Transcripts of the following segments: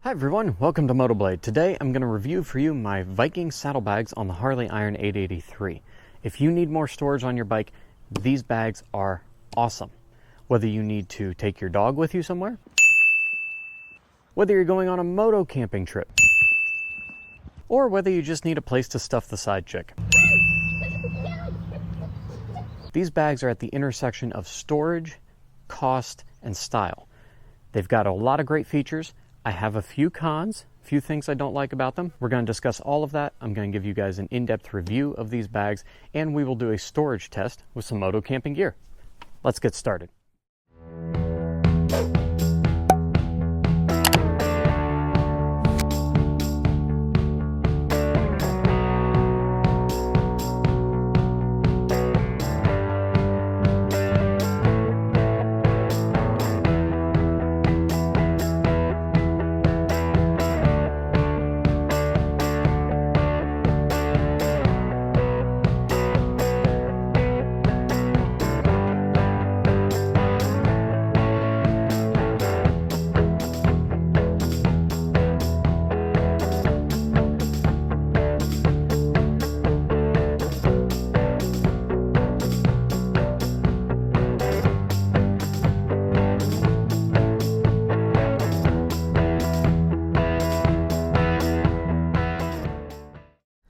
Hi everyone, welcome to Motoblade. Today I'm going to review for you my Viking Saddlebags on the Harley Iron 883. If you need more storage on your bike, these bags are awesome. Whether you need to take your dog with you somewhere, whether you're going on a motocamping trip, or whether you just need a place to stuff the side chick. These bags are at the intersection of storage, cost, and style. They've got a lot of great features. I have a few cons, a few things I don't like about them. We're going to discuss all of that. I'm going to give you guys an in-depth review of these bags, and we will do a storage test with some moto camping gear. Let's get started.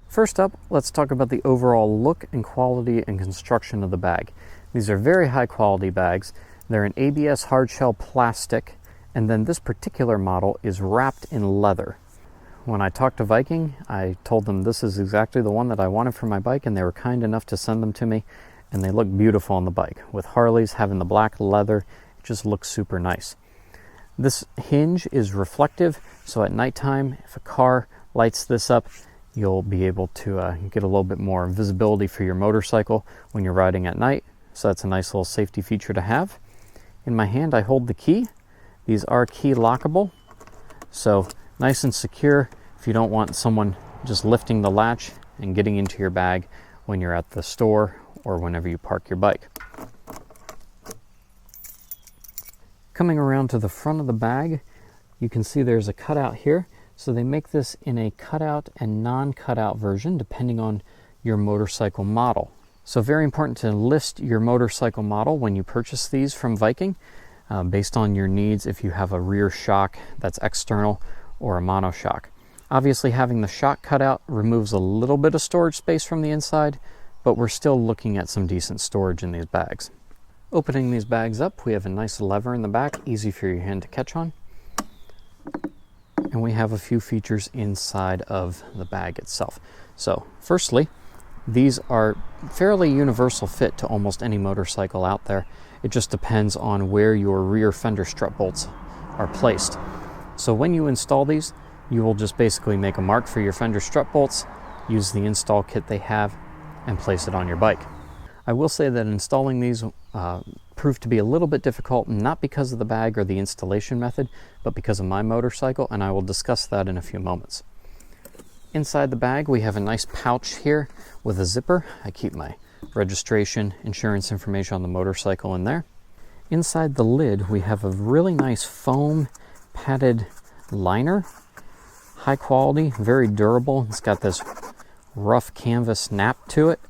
First up, let's talk about the overall look and quality and construction of the bag. These are very high quality bags. They're an ABS hardshell plastic, and then this particular model is wrapped in leather. When I talked to Viking, I told them this is exactly the one that I wanted for my bike, and they were kind enough to send them to me, and they look beautiful on the bike. With Harleys having the black leather, it just looks super nice. This hinge is reflective, so at nighttime, if a car lights this up, you'll be able to get a little bit more visibility for your motorcycle when you're riding at night. So that's a nice little safety feature to have. In my hand, I hold the key. These are key lockable, so nice and secure if you don't want someone just lifting the latch and getting into your bag when you're at the store or whenever you park your bike. Coming around to the front of the bag, you can see there's a cutout here. So they make this in a cutout and non-cutout version depending on your motorcycle model. So very important to list your motorcycle model when you purchase these from Viking based on your needs if you have a rear shock that's external or a monoshock. Obviously having the shock cutout removes a little bit of storage space from the inside, but we're still looking at some decent storage in these bags. Opening these bags up, we have a nice lever in the back, easy for your hand to catch on. And we have a few features inside of the bag itself. So firstly, these are fairly universal fit to almost any motorcycle out there. It just depends on where your rear fender strut bolts are placed. So when you install these, you will just basically make a mark for your fender strut bolts, use the install kit they have, and place it on your bike. I will say that installing these proved to be a little bit difficult, not because of the bag or the installation method, but because of my motorcycle, and I will discuss that in a few moments. Inside the bag, we have a nice pouch here with a zipper. I keep my registration, insurance information on the motorcycle in there. Inside the lid, we have a really nice foam padded liner. High quality, very durable. It's got this rough canvas snap to it.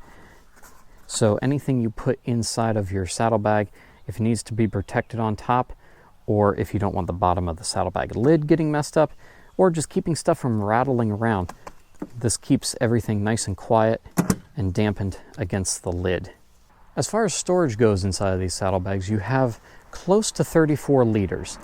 So anything you put inside of your saddlebag, if it needs to be protected on top, or if you don't want the bottom of the saddlebag lid getting messed up, or just keeping stuff from rattling around, this keeps everything nice and quiet and dampened against the lid. As far as storage goes inside of these saddlebags, you have close to 34 liters.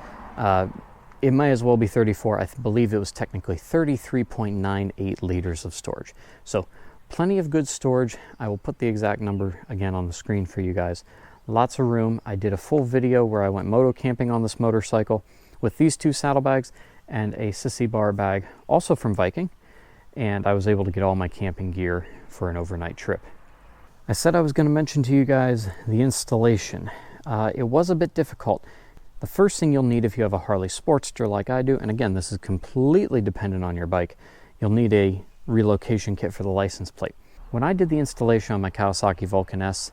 It might as well be 34. I believe it was technically 33.98 liters of storage. So plenty of good storage. I will put the exact number again on the screen for you guys. Lots of room. I did a full video where I went moto camping on this motorcycle with these two saddlebags and a sissy bar bag, also from Viking, and I was able to get all my camping gear for an overnight trip. I said I was going to mention to you guys the installation. It was a bit difficult. The first thing you'll need if you have a Harley Sportster like I do, and again, this is completely dependent on your bike, you'll need a relocation kit for the license plate. When I did the installation on my Kawasaki Vulcan S,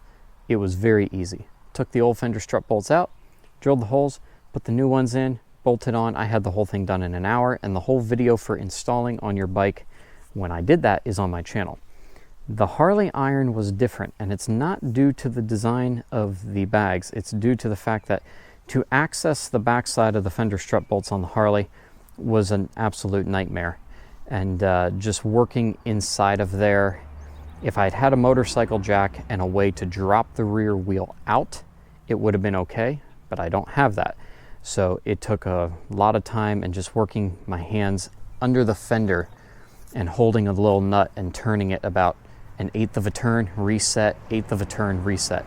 it was very easy. Took the old fender strut bolts out, drilled the holes, put the new ones in, bolted on. I had the whole thing done in an hour, and the whole video for installing on your bike when I did that is on my channel. The Harley iron was different, and it's not due to the design of the bags. It's due to the fact that to access the backside of the fender strut bolts on the Harley was an absolute nightmare. And just working inside of there, if I'd had a motorcycle jack and a way to drop the rear wheel out, it would have been okay, but I don't have that. So it took a lot of time and just working my hands under the fender and holding a little nut and turning it about an eighth of a turn, reset, eighth of a turn, reset.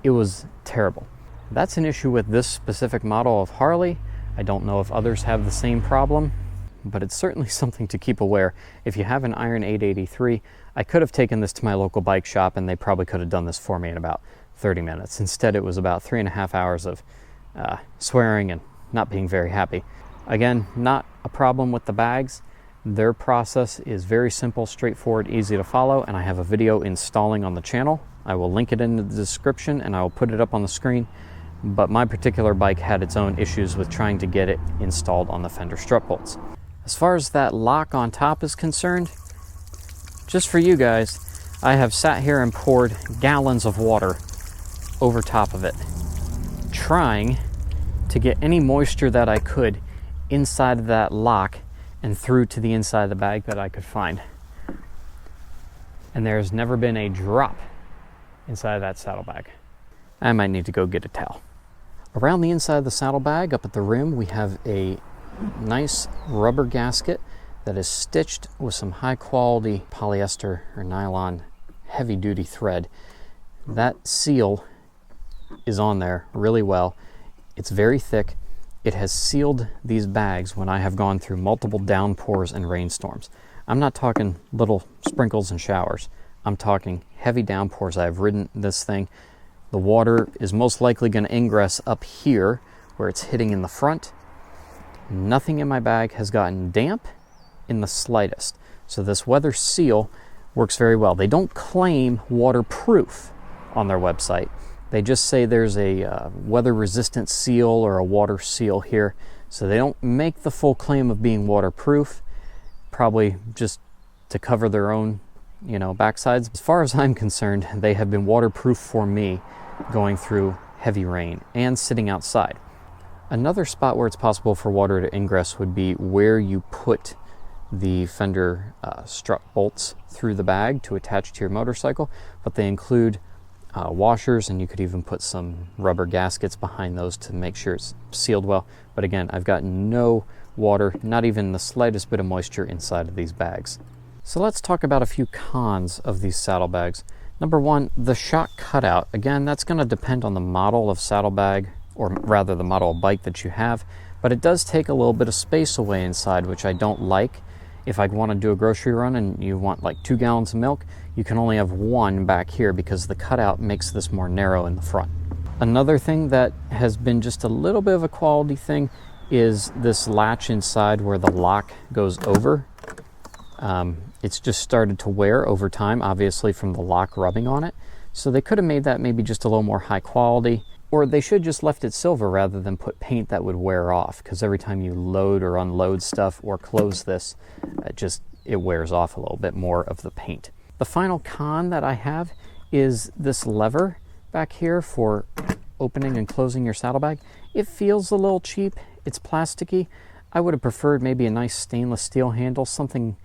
It was terrible. That's an issue with this specific model of Harley. I don't know if others have the same problem, but it's certainly something to keep aware. If you have an Iron 883, I could have taken this to my local bike shop and they probably could have done this for me in about 30 minutes. Instead, it was about 3.5 hours of swearing and not being very happy. Again, not a problem with the bags. Their process is very simple, straightforward, easy to follow, and I have a video installing on the channel. I will link it in the description and I will put it up on the screen. But my particular bike had its own issues with trying to get it installed on the fender strut bolts. As far as that lock on top is concerned, just for you guys, I have sat here and poured gallons of water over top of it, trying to get any moisture that I could inside of that lock and through to the inside of the bag that I could find. And there's never been a drop inside of that saddlebag. I might need to go get a towel. Around the inside of the saddlebag, up at the rim, we have a nice rubber gasket that is stitched with some high quality polyester or nylon heavy duty thread. That seal is on there really well. It's very thick. It has sealed these bags when I have gone through multiple downpours and rainstorms. I'm not talking little sprinkles and showers. I'm talking heavy downpours. I've ridden this thing. The water is most likely going to ingress up here where it's hitting in the front. Nothing in my bag has gotten damp in the slightest. So this weather seal works very well. They don't claim waterproof on their website. They just say there's a weather resistant seal or a water seal here. So they don't make the full claim of being waterproof, probably just to cover their own, backsides. As far as I'm concerned, they have been waterproof for me going through heavy rain and sitting outside. Another spot where it's possible for water to ingress would be where you put the fender strut bolts through the bag to attach to your motorcycle, but they include washers, and you could even put some rubber gaskets behind those to make sure it's sealed well. But again, I've got no water, not even the slightest bit of moisture inside of these bags. So let's talk about a few cons of these saddlebags. Number one, the shock cutout. Again, that's going to depend on the model of saddlebag, or rather the model of bike that you have, but it does take a little bit of space away inside, which I don't like. If I want to do a grocery run and you want like 2 gallons of milk, you can only have 1 back here because the cutout makes this more narrow in the front. Another thing that has been just a little bit of a quality thing is this latch inside where the lock goes over. It's just started to wear over time, obviously from the lock rubbing on it. So they could have made that maybe just a little more high quality, or they should just left it silver rather than put paint that would wear off, because every time you load or unload stuff or close this, it wears off a little bit more of the paint. The final con that I have is this lever back here for opening and closing your saddlebag. It feels a little cheap. It's plasticky. I would have preferred maybe a nice stainless steel handle, something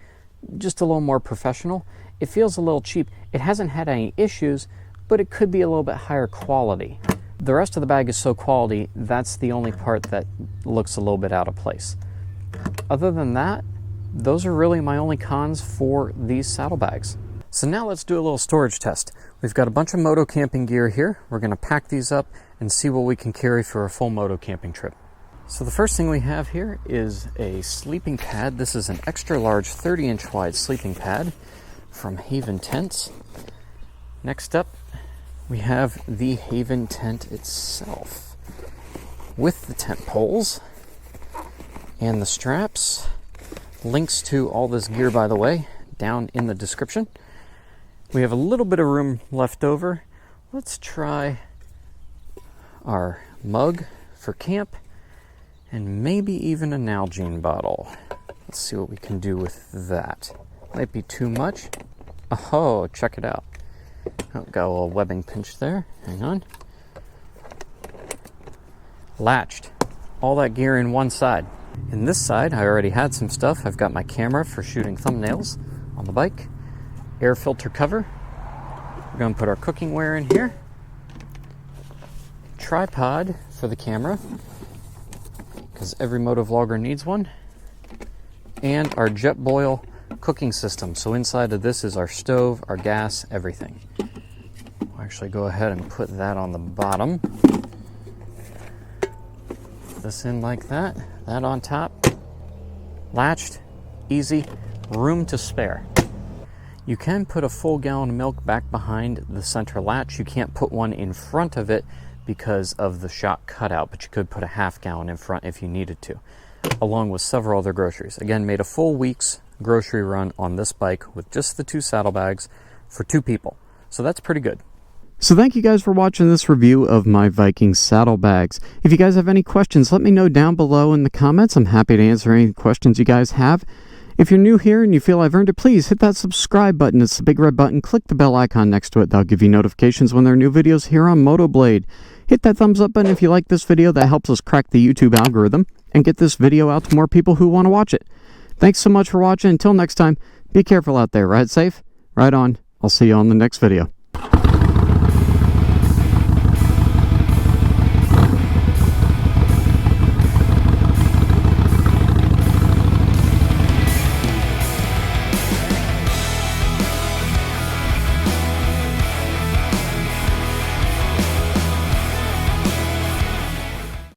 just a little more professional. It feels a little cheap. It hasn't had any issues, but it could be a little bit higher quality. The rest of the bag is so quality, that's the only part that looks a little bit out of place. Other than that, those are really my only cons for these saddlebags. So now let's do a little storage test. We've got a bunch of moto camping gear here. We're going to pack these up and see what we can carry for a full moto camping trip. So the first thing we have here is a sleeping pad. This is an extra large 30-inch wide sleeping pad from Haven Tents. Next up, we have the Haven tent itself with the tent poles and the straps. Links to all this gear, by the way, down in the description. We have a little bit of room left over. Let's try our mug for camp and maybe even a Nalgene bottle. Let's see what we can do with that. Might be too much. Oh, check it out. Oh, got a little webbing pinch there. Hang on. Latched. All that gear in one side. In this side, I already had some stuff. I've got my camera for shooting thumbnails on the bike. Air filter cover. We're going to put our cooking ware in here. Tripod for the camera, because every motovlogger needs one. And our Jetboil cooking system. So inside of this is our stove, our gas, everything. We'll actually go ahead and put that on the bottom. This in like that. That on top. Latched. Easy. Room to spare. You can put a full gallon of milk back behind the center latch. You can't put one in front of it because of the shock cutout, but you could put a half gallon in front if you needed to, along with several other groceries. Again, made a full week's grocery run on this bike with just the 2 saddlebags for 2 people. So that's pretty good. So thank you guys for watching this review of my Viking saddlebags. If you guys have any questions, let me know down below in the comments. I'm happy to answer any questions you guys have. If you're new here and you feel I've earned it, please hit that subscribe button. It's the big red button. Click the bell icon next to it. That'll give you notifications when there are new videos here on Motoblade. Hit that thumbs up button if you like this video. That helps us crack the YouTube algorithm and get this video out to more people who want to watch it. Thanks so much for watching. Until next time, be careful out there. Ride safe, ride on. I'll see you on the next video.